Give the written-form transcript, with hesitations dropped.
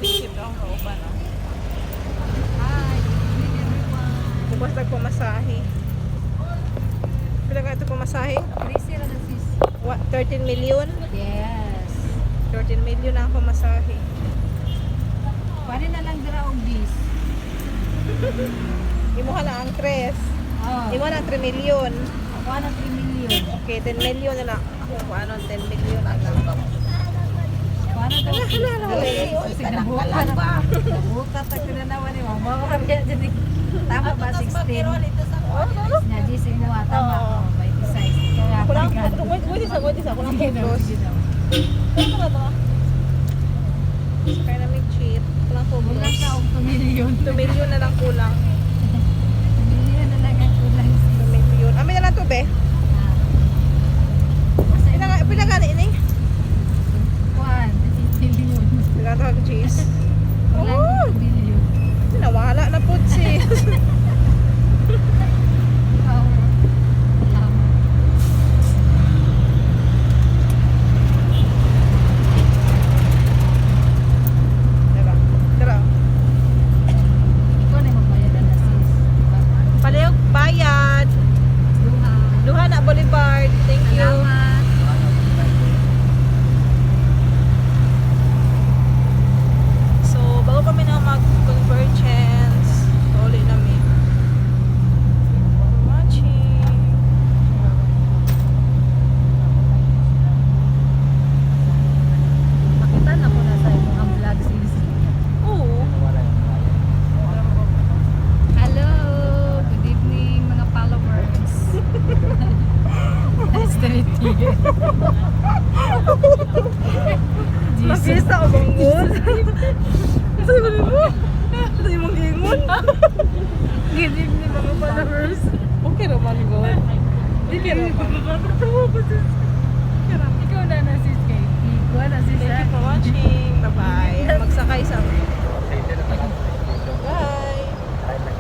expensive na ang kauban. Hi, good evening everyone. Bukas nagpamasahe. Pila ka ito pamasahe? 3-0 na sis. What, 13 million? Yes. 13 million ang pamasahe. Paano na lang dira og bis? Imuha na ang 3. Oh. Imuha na ang 3 million. Ako na 3 million. Okay, 10 million na lang. Ako kung ano, 10 million na lang. Paano daw? Sige na buka ba? Buka ta ko na naman ni mama. Mga kami jadi. Tama ba 16? Nya gising mo tama. Oh, may size. Kaya Ako lang, agad. pwede sa, ako lang Sige daw, focus. sige daw. Ano ba ito? Kaya na may cheat. Ako lang Wala focus. ka og 2 million. 2 million na lang kulang. 2 million na lang ang kulang sis. 2 million. Amin na lang to, be. Ah. Basta Pinagani ini? kuan, 8 million. Pinagani ko cheese. Wala Oh! ang 2 million. Nawala na po, sis. Wow. Diba? Diba? Ikaw na magbayad na sis. Palihog bayad. Luha. Luhana Boulevard. Thank you. Salamat. So, bago kami na mag-convergence, uli namin. For watching. Makita na ko na sa mga vlog sis. Oo. Hello. Good evening mga followers. Nice to meet you. Nakisa ko bang good? Sa'yo ba mo? Sa'yo mong gingon? Good evening mga followers. Okay naman, good. Hindi naman.